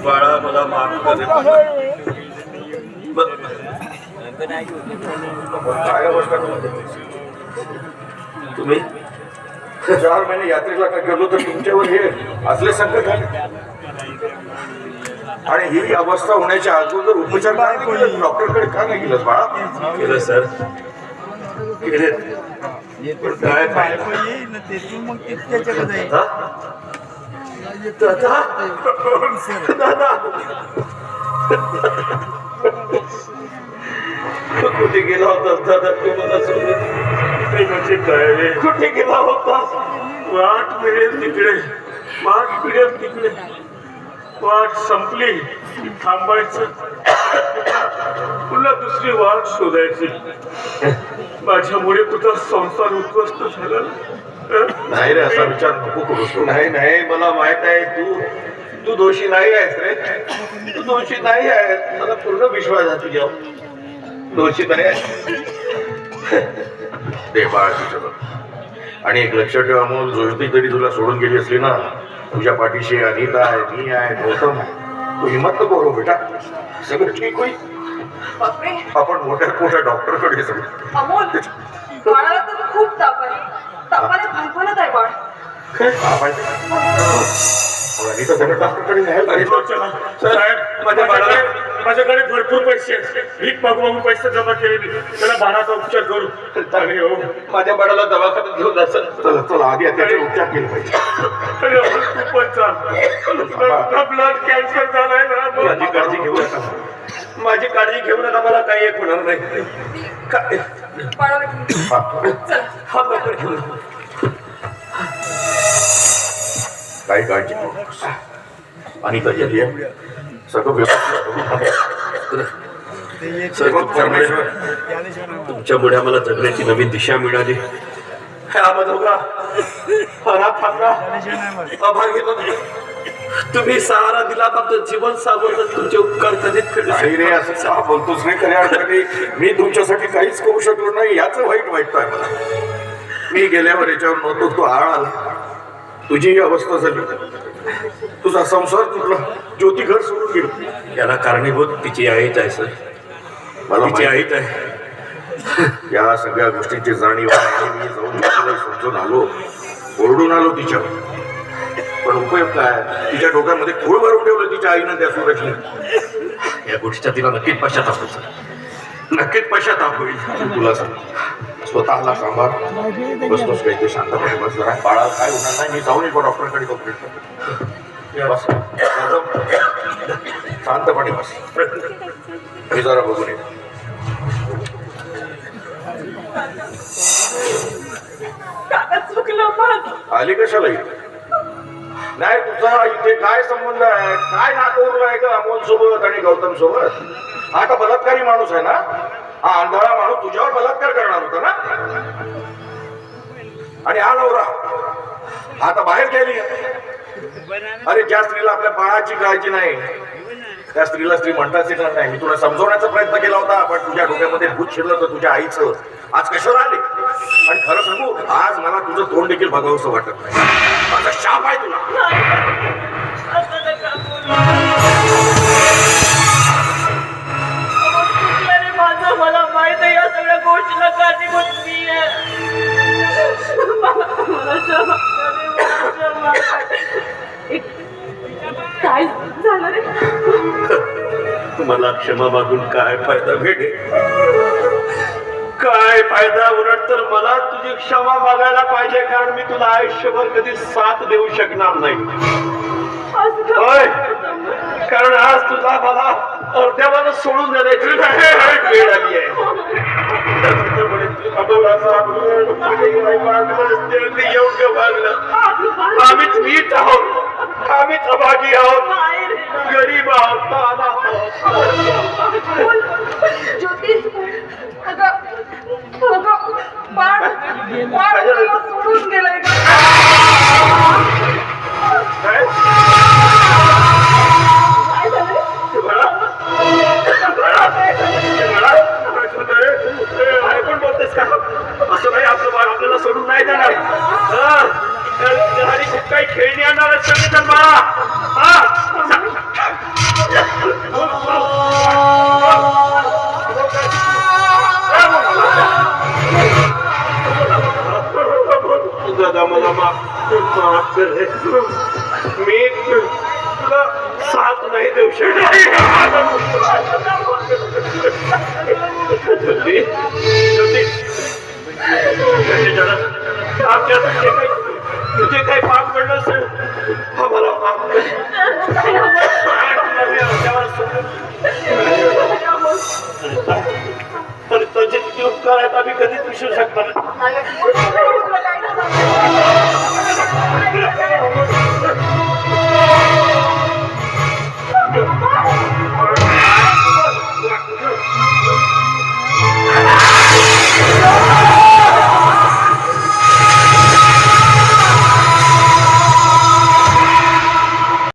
बाळा मला माफ कर. तुम्ही 4 महिने यात्रेला का गेलो तर तुमच्यावर हे असले संकट आले आणि ही अवस्था होण्याच्या अगोदर उपचार काय नाही केलं? डॉक्टरकडे का नाही गेलं बाळा? केलं सर, केले. काय कुठे गेला होतास दादा तू मला सोडून? म्हणजे काय कुठे गेला होतास? वाट मिळेल तिकडे, वाट मिळेल तिकडे. वाट संपली थांबायचं, पुन्हा दुसरी वाट शोधायची. माझ्यामुळे तुझा संसार उद्ध्वस्त झाला. नाही रे, असा विचार नको करूस. नाही नाही, मला माहित आहे तू दोषी नाही आहेस रे. तू दोषी नाही आहे, मला पूर्ण विश्वास आहे तुझ्या. दोषी नाही आहे. दे बाळा तुझ्यावर. आणि एक लक्षात ठेवा, अमोल जोडती तरी तुला सोडून गेली असली ना, तुझ्या पाठीशी अनिता आहे, मी आहे, गौतम आहे. तू हिंमत नको करू बेटा, सगळं ठीक होईल. आपण मोठ्या डॉक्टरकडे सगळं. अमोल, बाळाला तर खूप ताप आहे. तापाने फणफणत आहे बाळ. काय ताप आहे? अनिता सगळं डॉक्टरकडे माझ्याकडे भरपूर पैसे आहेत. भीक मागून पैसे जमा केले, त्याला बाळाचा उपचार करू. माझ्या बाळाला दवाखान्यात घेऊन जायचं. चला चला, आधी त्याचे उपचार केले पाहिजे. तू पण चाल. ब्लड कॅन्सर झालाय ना. माझी काळजी घेऊ नका, माझी काळजी घेऊ नका. मला काही एक होणार नाही. काय हा लवकर घेऊन काही काळजी नको. आणि सगळं तुमच्यामुळे आम्हाला जगण्याची नवीन दिशा मिळाली. तुम्ही सहारा दिला, आमचं जीवन सावरलं. तुमचे उपकार कधीच फेडले. असं बोलतोच नाही. खऱ्या अर्थाने मी तुमच्यासाठी काहीच करू शकलो नाही, याचं वाईट वाटतंय मला. मी गेल्यावर याच्यावर नव्हतो, तो आळ आला, तुझी ही अवस्था झाली, तुझा संसार तुटला, ज्योती घर सोडून गेलो. याला कारणीभूत तिची आईच आहे सर. मला तिची आईच आहे. या सगळ्या गोष्टींची जाणीव आहे. मी जाऊन ज्योतीला समजून आलो, ओरडून आलो तिच्यावर. पण उपयोग काय? तिच्या डोक्यामध्ये खूळ भरून ठेवलं तिच्या आईनं त्या सूरजने. या गोष्टीचा तिला नक्कीच पश्चाताप होईल, नक्कीच पश्चाताप होईल. तुला सांग, स्वतःला सांभाळ. बसतोस काही ते शांतपणे बस जरा. बाळा काय होणार नाही, मी जाऊन येतो डॉक्टरकडे. बस शांतपणे बस. मी जरा बघून येतो. आली कशाला इथे? नाही, तुझा इथे काय संबंध आहे? काय नाटोरला आहे का अमोल सोबत आणि गौतम सोबत? हा का बलात्कारी माणूस आहे ना? हा आंधळा माणूस तुझ्यावर बलात्कार करणार होता ना? आणि हा नवरा हा आता बाहेर गेली. अरे ज्या स्त्रीला आपल्या बाळाची काळजी नाही, त्या स्त्रीला स्त्री म्हणताच येणार नाही. मी तुला समजवण्याचा प्रयत्न केला होता, पण तुझ्या डोक्यामध्ये भूत शिरलं तर तुझ्या आईचं. आज कशावर आले? आणि खरं सांगू, आज मला तुझं तोंड देखील बघावंसं वाटत नाही. माझा शाप आहे तुला. मला माहित आहे या सगळ्या गोष्टीला कारणीभूत मी आहे. काय झालं रे? तुम्हाला क्षमा मागून काय फायदा भेटे? काय फायदा? उलट तर मला तुझी क्षमा मागायला पाहिजे, कारण मी तुला आयुष्यभर कधी साथ देऊ शकणार नाही. होय, कारण आज तुझा मला अर्ध्यावर सोडून देण्याची वेळ आली आहे. योग्य वागलं. आम्हीच नीट आहोत, आम्हीच अभागी आहोत, गरीब आहोत, अनाथ आहोत. ज्योती, बाळ सोडून गेलाय. काय झालं? विठ्ठल बाळा दादा मला माफ कर रे. मी तुला साथ नाही देऊ शकत. तुझे काही पाप पडलं असेल आम्हाला माफ कर. तर तुझे किती उपकार आहेत आम्ही कधीच विसरू शकणार.